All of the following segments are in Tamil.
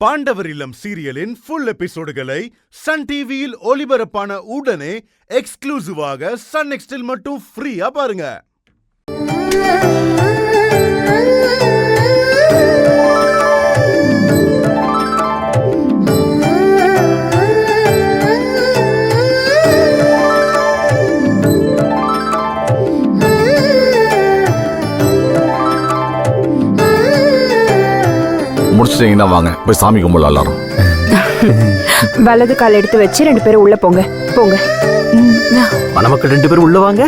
பாண்டவர் இல்லம் சீரியலின் ஃபுல் எபிசோடுகளை சன் டிவியில் ஒளிபரப்பான உடனே எக்ஸ்க்ளூசிவாக சன் நெக்ஸ்டில் மட்டும் ஃப்ரீயா பாருங்க. முடிச்சிட்டீங்கன்னா வாங்க போய் சாமி கும்பல எல்லாரும். வலது கால் எடுத்து வச்சு 2 பேரும் உள்ள போங்க. போங்க. மணமக்கள் 2 பேரும் உள்ள வாங்க.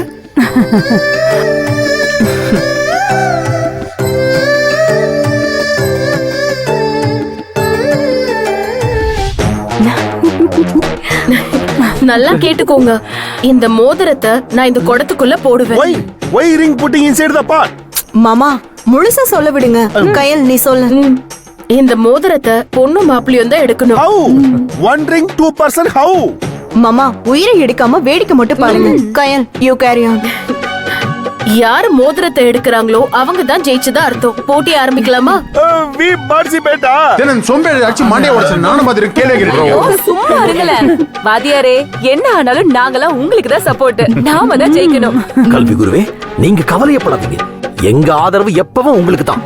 நல்லா கேட்டுக்கோங்க, இந்த மோதிரத்தை நான் இந்த குடத்துக்குள்ள போடுவேன். Why ring putting inside the pot? மாமா முழுசா சொல்ல விடுங்க. கயல் நீ சொல்லு. இந்த மோதிரத்தை பொண்ணு மாப்பிள்ளையும் தான் எடுக்கணும். How? One ring, 2 person, how? மாமா உயிரை எடுக்காம வேடிக்கை மட்டும் பாருங்க. கயல் யூ கேரி ஆன். யாரு மோதிரத்தை எடுக்கிறாங்களோ அவங்க தான் ஜெயிச்சதா அர்த்தம். போட்டி ஆரம்பிக்கலாமா? We participate. தென் சோம்பேறி அடிச்சு மண்டைய உடைச்சு நானும் மாதிரி கேளுகிறேன். சும்மா இருங்களே வாதியாரே, என்ன ஆனாலும் நாங்களாம் உங்களுக்கு தான் சப்போர்ட். நாம தான் ஜெயிக்கணும். கல்வி குருவே, நீங்க கவலையப்படாதீங்க. எங்க ஆதரவு எப்பவும் உங்களுக்கு தான்.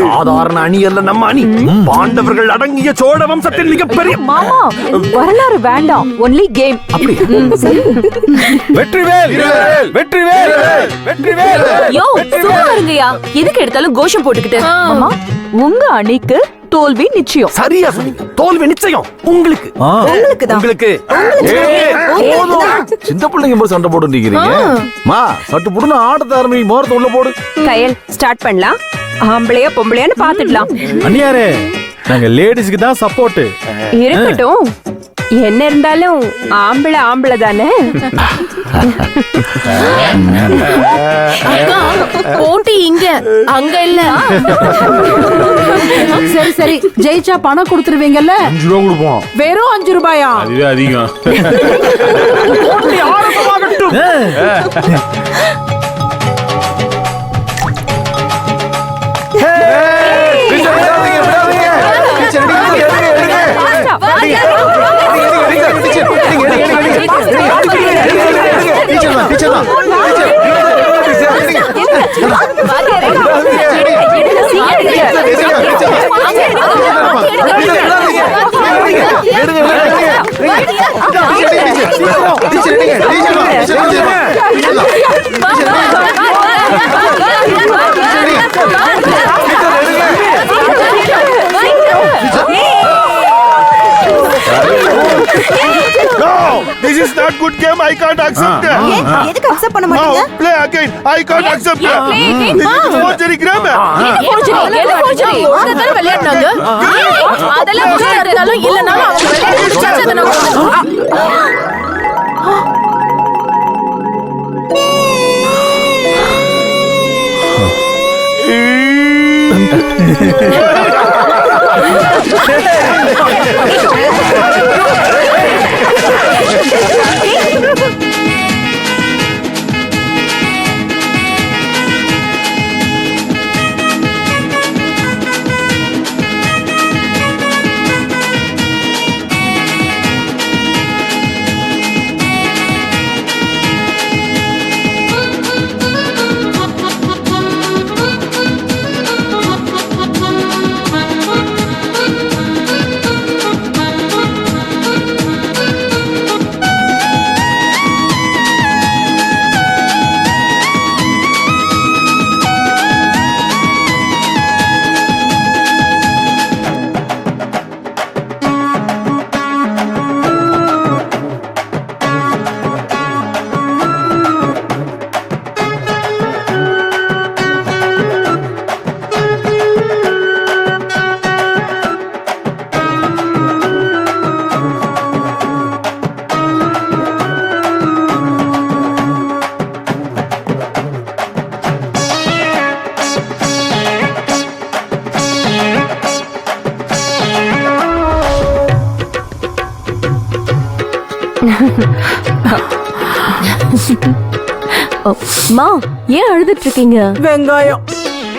சாதாரண அணி அல்ல நம்ம அணி. பாண்டவர்கள் அடங்கிய சோழ வம்சத்தில் மிகப்பெரிய மாமா வரலாறு வேண்டாம், ஒன்லி கேம். அப்படி வெற்றிவேல் வெற்றிவேல் வெற்றிவேல். யோ சும்மா இருங்கயா, எதுக்கு எடுத்தாலும் கோஷம் போட்டுக்கிட்டு. மாமா உங்க அணிக்கு தோல்வி நிச்சயம். சரியா சொன்னீங்க. தோல்வி நிச்சயம் உங்களுக்கு. உங்களுக்கு சின்ன பிள்ளைங்க போது சண்டை போட்டு நிக்கிறீங்க. மா சட்டு புடுன்னு ஆட்டத்தை ஆரம்பி மோரத்தை உள்ள போடு. கயல் ஸ்டார்ட் பண்ணலாம். ஆம்பளையா பொம்பளையான்னு பாத்துடலாம். அண்ணியாரே, நாங்க லேடிஸ்க்கு தான் சப்போர்ட். இருக்கட்டும், என்ன இருந்தாலும் ஆம்பளை தானே. அக்கா, போட்டி இங்க அங்க இல்ல. சரி ஜெயிச்சா பணம் கொடுத்துருவீங்கல்ல? 5 ரூபா கொடுப்போம். வெறும் 5 ரூபாயா? அதுவே அதிகம். போட்டி ஆரம்பமாகட்டும். No, this is not good game. I can't accept it. எதுக்கு அக்செப்ட் பண்ண மாட்டீங்க? No, play again. I can't accept it. This is forgery game. ஒருத்தர் விளையாடுனாங்க. அதெல்லாம் புதுசா இருந்தாலும் இல்லனாலும் அவங்க விளையாடி முடிச்சாச்சு. அதை நம்ம மா ஏன் அழுதுட்டு இருக்கீங்க? வெங்காயம்.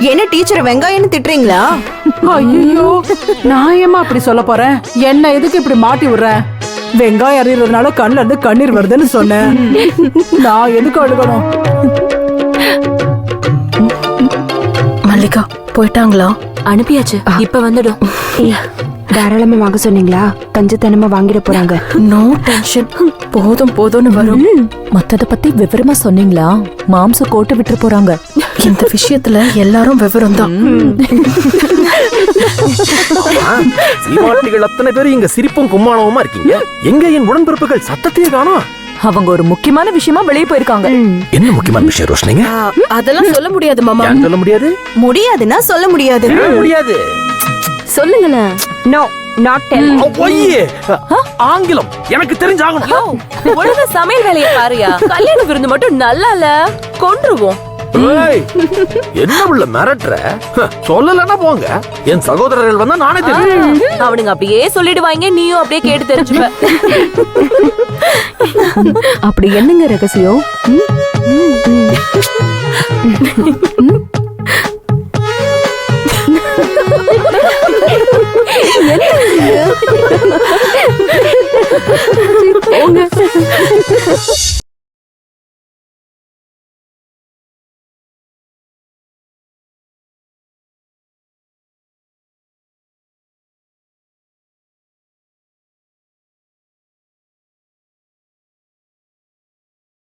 என்ன டீச்சர் வெங்காயம்னு திட்டுறீங்களா? ஐயோ நான் ஏமா அப்படி சொல்ல போறேன்? என்ன எதுக்கு இப்படி மாட்டி விடுற? வெங்காயம் அறியறதுனால கண்ணுல இருந்து கண்ணீர் வருதுன்னு சொன்னேன். நான் எதுக்கு அழுகணும்? மல்லிகா போயிட்டாங்களா? அனுப்பியாச்சு இப்ப வந்துடும். தாராளமா வாங்க சொன்னீங்களா? கஞ்சத்தனமா வாங்கிட போறாங்க. No tension. போதும் போதும்னு வரும். மத்தத பத்தி விவரமா சொன்னீங்களா? மாம்சம் கோட்டை விட்டு போறாங்க. இந்த விஷயத்துல எல்லாரும் விவரம் தான். சீமாட்டிகள் அத்தனை பேரும் இங்க சிரிப்பும் கும்மாளவுமா இருக்கீங்க. எங்க என் உடன்பிறப்புகள் சத்தத்தையே காணோம். அவங்க ஒரு முக்கியமான விஷயமா வெளியே போயிருக்காங்க. என்ன முக்கியமான விஷயம் ரோஷனிங்க? அதெல்லாம் சொல்ல முடியாது மாமா. ஏன் சொல்ல முடியாது? முடியாதுன்னா சொல்ல முடியாது. ஏன் முடியாது? சொல்லுங்களேன். No not tell. ஒய்யே. ஆங்கிலம் எனக்கு தெரிஞ்சாகணும். ஒழுங்கா சமையல் வேலையை பாருயா. கல்யாண விருந்து மட்டும் நல்லா இல்ல, கொன்றுவோம். ஏய், என்ன உள்ள மிரட்டுற? சொல்லலன்னா போங்க. என் சகோதரர்கள் வந்தா நானே தெரியும். அவனுங்க அப்படியே சொல்லிடுவாங்க, நீயும் அப்படியே கேட்டு தெரிஞ்சுப்ப. அப்படி என்னங்க ரகசியம்?